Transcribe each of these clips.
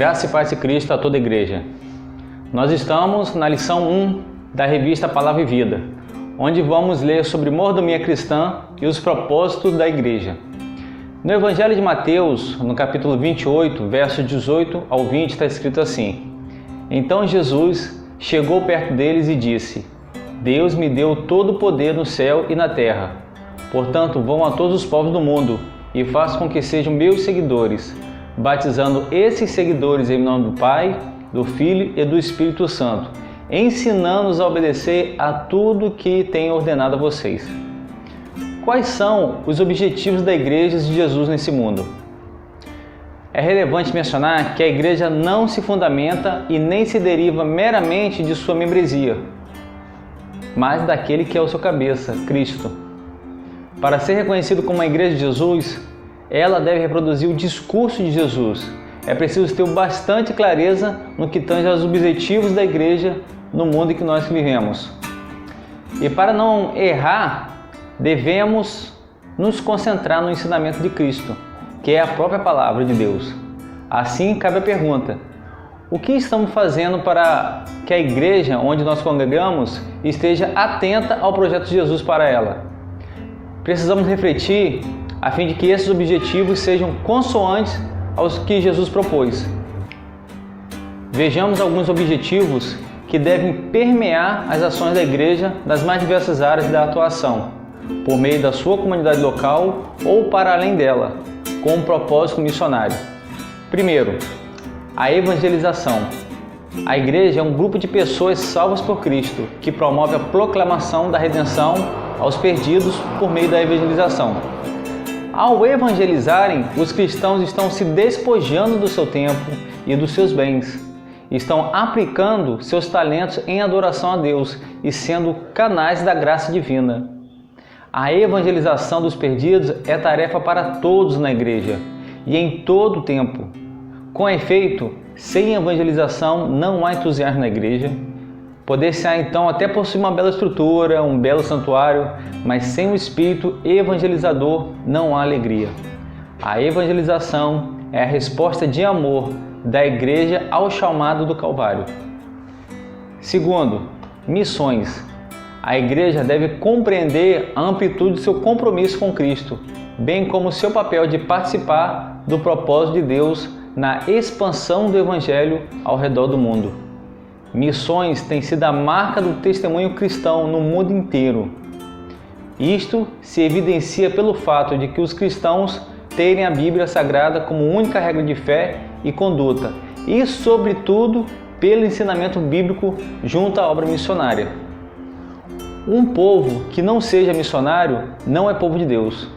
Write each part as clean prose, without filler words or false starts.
Graça e paz de Cristo a toda a igreja. Nós estamos na lição 1 da revista Palavra e Vida, onde vamos ler sobre mordomia cristã e os propósitos da igreja. No Evangelho de Mateus, no capítulo 28, versos 18 ao 20, está escrito assim: Então Jesus chegou perto deles e disse: Deus me deu todo o poder no céu e na terra. Portanto, vão a todos os povos do mundo e façam com que sejam meus seguidores, batizando esses seguidores em nome do Pai, do Filho e do Espírito Santo, ensinando-os a obedecer a tudo que tenho ordenado a vocês. Quais são os objetivos da Igreja de Jesus nesse mundo? É relevante mencionar que a Igreja não se fundamenta e nem se deriva meramente de sua membresia, mas daquele que é o seu cabeça, Cristo. Para ser reconhecido como uma Igreja de Jesus, ela deve reproduzir o discurso de Jesus. É preciso ter bastante clareza no que tange aos objetivos da Igreja no mundo em que nós vivemos. E para não errar, devemos nos concentrar no ensinamento de Cristo, que é a própria Palavra de Deus. Assim, cabe a pergunta: o que estamos fazendo para que a igreja onde nós congregamos esteja atenta ao projeto de Jesus para ela? Precisamos refletir a fim de que esses objetivos sejam consoantes aos que Jesus propôs. Vejamos alguns objetivos que devem permear as ações da igreja nas mais diversas áreas da atuação, por meio da sua comunidade local ou para além dela, com um propósito missionário. Primeiro, a evangelização. A igreja é um grupo de pessoas salvas por Cristo, que promove a proclamação da redenção aos perdidos por meio da evangelização. Ao evangelizarem, os cristãos estão se despojando do seu tempo e dos seus bens. Estão aplicando seus talentos em adoração a Deus e sendo canais da graça divina. A evangelização dos perdidos é tarefa para todos na igreja e em todo o tempo. Com efeito, sem evangelização não há entusiasmo na igreja. Poder-se-á então até possuir uma bela estrutura, um belo santuário, mas sem o espírito evangelizador não há alegria. A evangelização é a resposta de amor da igreja ao chamado do Calvário. Segundo, missões. A igreja deve compreender a amplitude do seu compromisso com Cristo, bem como o seu papel de participar do propósito de Deus na expansão do Evangelho ao redor do mundo. Missões têm sido a marca do testemunho cristão no mundo inteiro. Isto se evidencia pelo fato de que os cristãos terem a Bíblia Sagrada como única regra de fé e conduta, e, sobretudo, pelo ensinamento bíblico junto à obra missionária. Um povo que não seja missionário não é povo de Deus.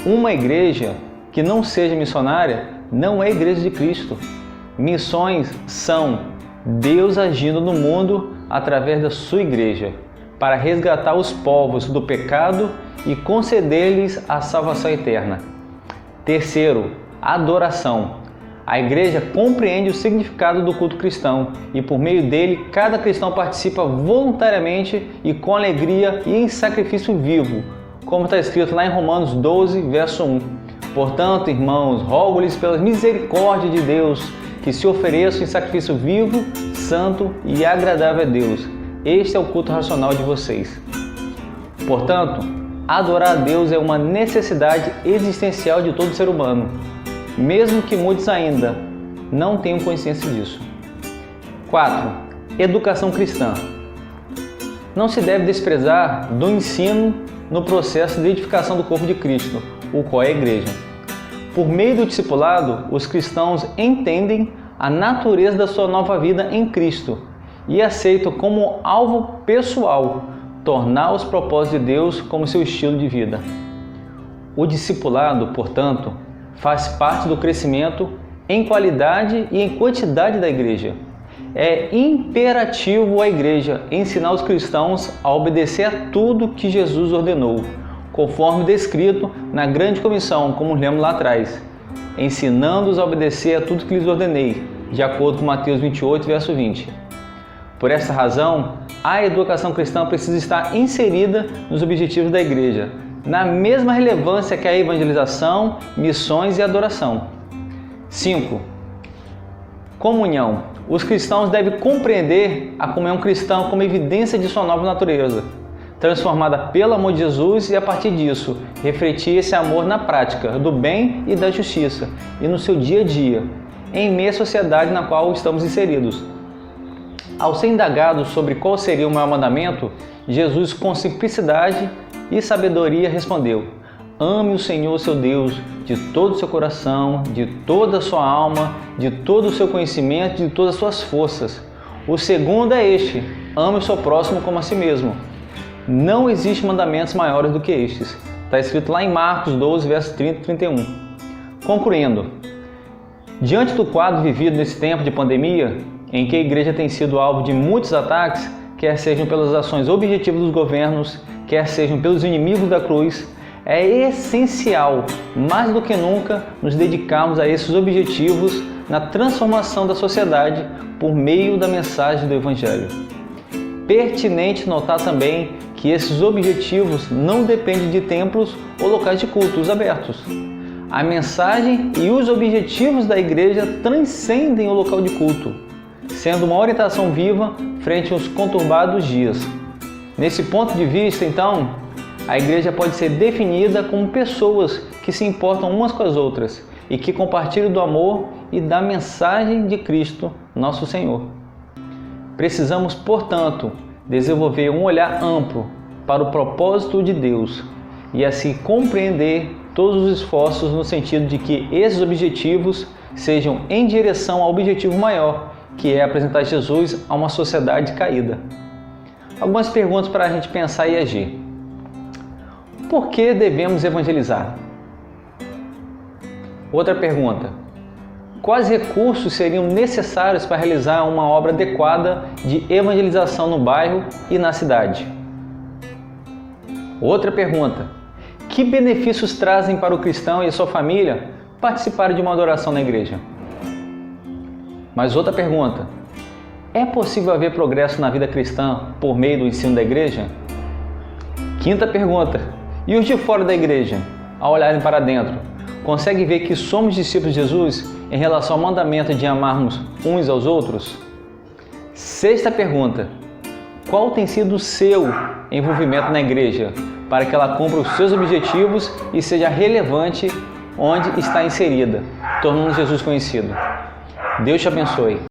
Uma igreja que não seja missionária não é igreja de Cristo. Missões são Deus agindo no mundo através da sua igreja, para resgatar os povos do pecado e conceder-lhes a salvação eterna. Terceiro, adoração. A igreja compreende o significado do culto cristão e, por meio dele, cada cristão participa voluntariamente e com alegria e em sacrifício vivo, como está escrito lá em Romanos 12, verso 1. Portanto, irmãos, rogo-lhes pela misericórdia de Deus que se ofereçam em sacrifício vivo, santo e agradável a Deus. Este é o culto racional de vocês. Portanto, adorar a Deus é uma necessidade existencial de todo ser humano, mesmo que muitos ainda não tenham consciência disso. 4. Educação cristã. Não se deve desprezar do ensino no processo de edificação do corpo de Cristo, o qual é a igreja. Por meio do discipulado, os cristãos entendem a natureza da sua nova vida em Cristo e aceitam como alvo pessoal tornar os propósitos de Deus como seu estilo de vida. O discipulado, portanto, faz parte do crescimento em qualidade e em quantidade da igreja. É imperativo à igreja ensinar os cristãos a obedecer a tudo que Jesus ordenou, conforme descrito na grande comissão, como lemos lá atrás, ensinando-os a obedecer a tudo que lhes ordenei, de acordo com Mateus 28, verso 20. Por essa razão, a educação cristã precisa estar inserida nos objetivos da igreja, na mesma relevância que a evangelização, missões e adoração. 5. Comunhão. Os cristãos devem compreender a comunhão cristã como evidência de sua nova natureza, transformada pelo amor de Jesus, e a partir disso, refletir esse amor na prática do bem e da justiça e no seu dia a dia, em meio à sociedade na qual estamos inseridos. Ao ser indagado sobre qual seria o maior mandamento, Jesus, com simplicidade e sabedoria, respondeu: ame o Senhor, seu Deus, de todo o seu coração, de toda a sua alma, de todo o seu conhecimento, de todas as suas forças. O segundo é este: ame o seu próximo como a si mesmo. Não existe mandamentos maiores do que estes. Está escrito lá em Marcos 12, versos 30 e 31. Concluindo, diante do quadro vivido nesse tempo de pandemia, em que a igreja tem sido alvo de muitos ataques, quer sejam pelas ações objetivas dos governos, quer sejam pelos inimigos da cruz, é essencial, mais do que nunca, nos dedicarmos a esses objetivos na transformação da sociedade por meio da mensagem do Evangelho. Pertinente notar também que esses objetivos não dependem de templos ou locais de cultos abertos. A mensagem e os objetivos da igreja transcendem o local de culto, sendo uma orientação viva frente aos conturbados dias. Nesse ponto de vista, então, a igreja pode ser definida como pessoas que se importam umas com as outras e que compartilham do amor e da mensagem de Cristo, nosso Senhor. Precisamos, portanto, desenvolver um olhar amplo para o propósito de Deus e assim compreender todos os esforços no sentido de que esses objetivos sejam em direção ao objetivo maior, que é apresentar Jesus a uma sociedade caída. Algumas perguntas para a gente pensar e agir. Por que devemos evangelizar? Outra pergunta: quais recursos seriam necessários para realizar uma obra adequada de evangelização no bairro e na cidade? Outra pergunta: que benefícios trazem para o cristão e a sua família participar de uma adoração na igreja? Mais outra pergunta: é possível haver progresso na vida cristã por meio do ensino da igreja? Quinta pergunta: e os de fora da igreja, ao olharem para dentro, conseguem ver que somos discípulos de Jesus em relação ao mandamento de amarmos uns aos outros? Sexta pergunta: qual tem sido o seu envolvimento na igreja para que ela cumpra os seus objetivos e seja relevante onde está inserida, tornando Jesus conhecido? Deus te abençoe.